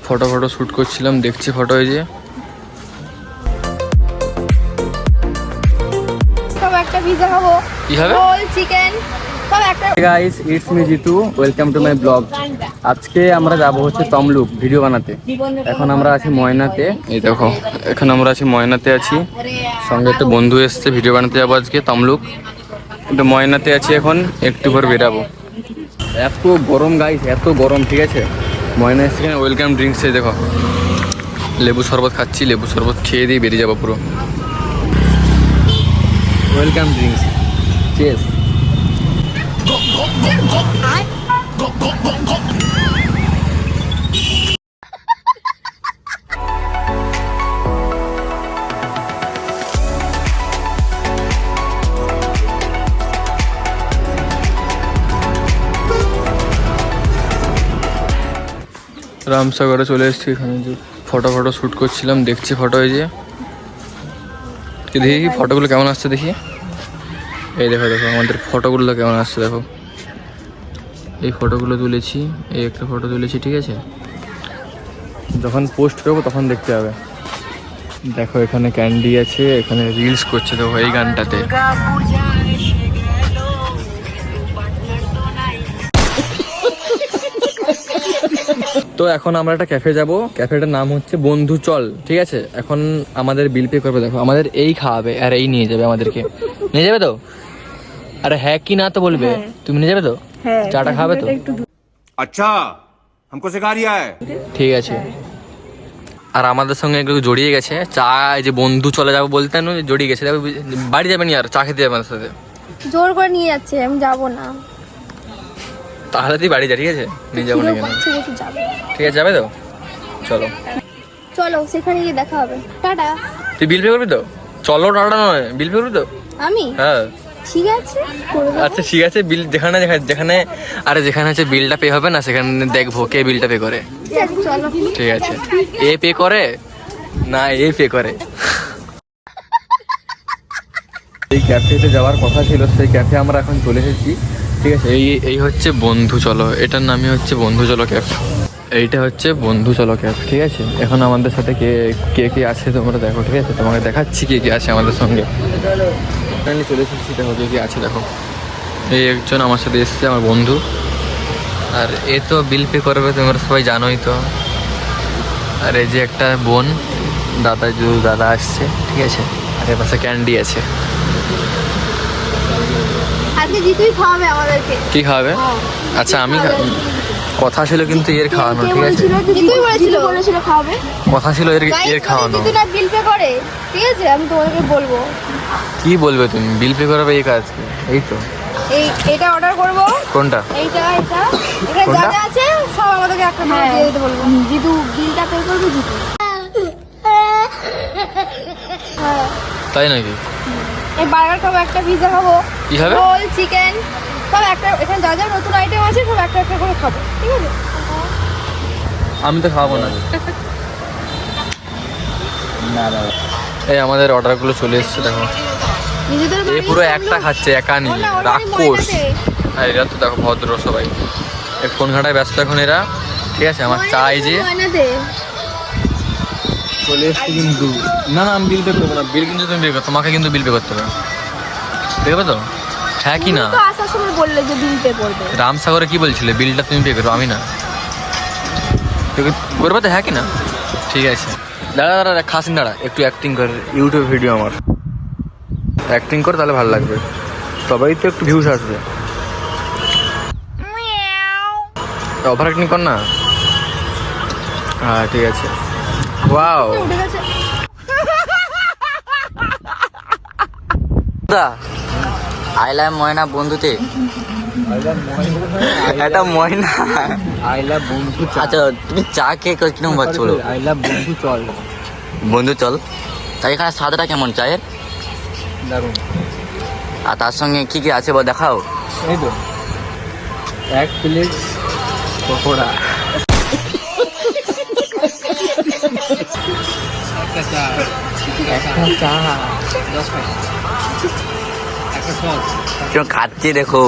Photo shoot করছিলাম, দেখছি photo এই যে সব একটা পিজা খাবো, কি হবে রোল চিকেন সব একটা। Guys, it's me Jitu, welcome to my blog. আজকে আমরা যাব হচ্ছে তমলুক ভিডিও বানাতে। এখন আমরা আছি ময়নাতে। এই দেখো, এখন আমরা আছি ময়নাতে আছি, সঙ্গে একটা বন্ধু এসছে, ভিডিও বানাতে যাবো আজকে তমলুক। কিন্তু ময়নাতে আছি এখন, একটু পর বেরাবো। এত গরম গাইস, এত গরম, ঠিক আছে। ময়না এসে এখানে ওয়েলকাম ড্রিঙ্কস, এই দেখো লেবু শরবত খাচ্ছি, লেবু শরবত খেয়ে দিয়ে বেরিয়ে যাবো পুরো। Welcome drinks, chess. রামসাগরে চলে এসেছি, এখানে যে ফটো শ্যুট করছিলাম, দেখছি ফটো এই যে দেখি ফটোগুলো কেমন আসছে দেখি। এই দেখো দেখো আমাদের ফটোগুলো কেমন আসছে দেখো। এই ফটোগুলো তুলেছি, এই একটা ফটো তুলেছি, ঠিক আছে। যখন পোস্ট করবো তখন দেখতে হবে। দেখো এখানে ক্যান্ডি আছে, এখানে রিলস করছে দেখো এই গানটাতে। তো এখন আমরা একটা ক্যাফে যাব, ক্যাফেটার নাম হচ্ছে বন্ধু চল, ঠিক আছে। এখন আমাদের বিল পে করবে, দেখো আমাদের এই খাওয়াবে আর এই নিয়ে যাবে আমাদেরকে। নিয়ে যাবে তো? আরে হ্যাঁ কি না তো বলবে, তুমি নিয়ে যাবে তো? চাটা খাবে তো? अच्छा हमको सिखा रिया है। ঠিক আছে। আর আমাদের সঙ্গে একটু জড়িয়ে গেছে চা, এই যে বন্ধু চলে যাবো বলতে না, জড়িয়ে গেছে। দেখো বাড়ি যাবেনি আর চা খেতে যাবে আমাদের সাথে। জোর করে নিয়ে যাচ্ছে, আমি যাবো না। তাহলে তুই বাড়ি যা, ঠিক আছে, নিয়ে যাবো না কেন? ঠিক আছে, যাবে তো? চলো চলো সেখানে গিয়ে দেখা হবে, টাটা। তুই বিল পে করবি তো? চলো টাটা নয়, বিল পে করবি তো? আমি হ্যাঁ ঠিক আছে করে দেবো। আচ্ছা ঠিক আছে, বিল যেখানে যেখানে আরে যেখানে হচ্ছে বিলটা পে হবে না, সেখানে দেখবো কে বিলটা পে করে। ঠিক আছে চলো। ঠিক আছে, এ পে করে না এ পে করে। এই ক্যাফেতে যাওয়ার কথা ছিল, সেই ক্যাফে আমরা এখন চলে এসেছি, ঠিক আছে। এই হচ্ছে বন্ধু চলো, এটার নামই হচ্ছে বন্ধু চলো ক্যাফ। এইটা হচ্ছে বন্ধু চলো ক্যাফ, ঠিক আছে। এখন আমাদের সাথে কে কে কে আছে তোমরা দেখো, ঠিক আছে, তোমাকে দেখাচ্ছি কে কে আছে আমাদের সঙ্গে। ফাইনালি চলে এসেছি, দেখো কে কে আছে দেখো। এই একজন আমার সাথে এসছে, আমার বন্ধু। আর এ তো বিল পে করবে, তোমরা সবাই জানোই তো। আর এই যে একটা বোন, দাদা আসছে, ঠিক আছে। আর এর পাশে ক্যান্ডি আছে। আজকে জিতুই খাওয়াবে আমাদেরকে। কি খাওয়াবে? আচ্ছা আমি কথা ছিল কিন্তু এর খাওয়ানো, ঠিক আছে। জিতুই বলেছিল খাওয়াবে। কথা ছিল এর খাওয়ানো। জিতু না বিল পে করে, ঠিক আছে, আমি তোমাদেরকে বলবো। কি বলবে তুমি? বিল পে করাবে এই কাজ? এই তো এটা অর্ডার করব। কোনটা? এখানে যা যা আছে সব আমাদেরকে একটা করে দিয়ে দিতে বলবো। জিতু বিলটা পে করবে, জিতু। হ্যাঁ তাই নাকি? এই বার্গার খাবো, একটা পিজা খাবো, কি খাবে? রোল চিকেন সব একটা। এখানে যা যা নতুন আইটেম আছে সব একটা একটা করে খাবো, ঠিক আছে। আমি তো খাওয়াবো না। এই আমাদের অর্ডারগুলো চলে এসছে দেখো। নিজেদের এ পুরো একটা খাচ্ছে, একা নিয়ে রাক্ষস। আর এরা তো দেখো ভদ্র সবাই, এই ফোন ঘাটায় ব্যস্ত এখন এরা, ঠিক আছে। আমার চাই যে চলে এসছে কিন্তু না না, আমি বিল পে করবো না। বিল কিন্তু তুমি পে করো, তোমাকে কিন্তু বিল পে করতে হবে। পে করবে তো? হ্যাঁ কি না? তো আসার সময় বললে যে বিল পে করবে। রামসাগরে কি বলছিলে? বিলটা তুমি পে করো, আমি না। করবে তো? হ্যাঁ কি না? ঠিক আছে, দাঁড়া দাঁড়া খাসিন, দাঁড়া একটু অ্যাক্টিং কর, ইউটিউব ভিডিও আমার। অ্যাক্টিং কর, তাহলে ভালো লাগবে, সবাই তো একটু ভিউস আসবে। ওভার অ্যাক্টিং কর না। হ্যাঁ ঠিক আছে। ওয়াও উঠে গেছে। আই লাভ ময়না বন্ধুতে এটা ময়না। আই লাভ বন্ধু চল। আচ্ছা তুমি চা খেয়ে কিরকম পাচ্ছ বলো? আই লাভ বন্ধু চল। বন্ধু চল। তাই এখানে স্বাদটা কেমন চায়ের? দারুণ। আর তার সঙ্গে কি কি আছে বল, দেখাও। এই তো এক প্লেট পকোড়া, একটা চা, একটা সস। কেউ খাচ্ছি দেখো,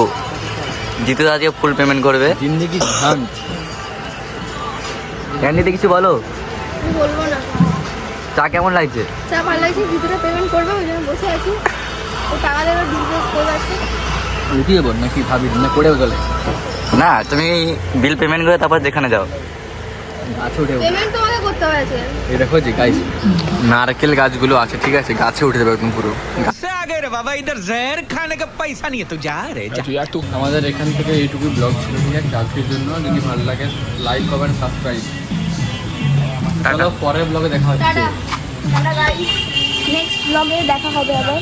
জিতু আজকে ফুল পেমেন্ট করবে। জিন্দগি ধান। ক্যান্ডিতে কিছু বলো। আমি বলবো না। চা কেমন লাগছে? চা ভালো লাগছে, জিতুটা পেমেন্ট করবে ওই জন্য বসে আছি। ও টাকা দেবে, বিল করবে আজকে। লুকিয়ে বল নাকি ভাবি না করেও গেলে না, তুমি বিল পেমেন্ট করে তারপর যেখানে যাও। গাছে উঠে পেমেন্ট তোমাকে করতে হবে আছে। এই দেখো যে গাইস নারকেল গাছগুলো আছে, ঠিক আছে, গাছে উঠে যাবে একদম পুরো। बाबा इधर जहर खाने का पैसा नहीं है, तू जा रे जा। আমাদের এখান থেকে এইটুকুই ব্লগ ছিল, ঠিক আছে। আজকের জন্য যদি ভালো লাগে লাইক কমেন্ট সাবস্ক্রাইব। চলো পরের ব্লগে দেখা হচ্ছে। টাটা টাটা গাইস, নেক্সট ব্লগে দেখা হবে আবার।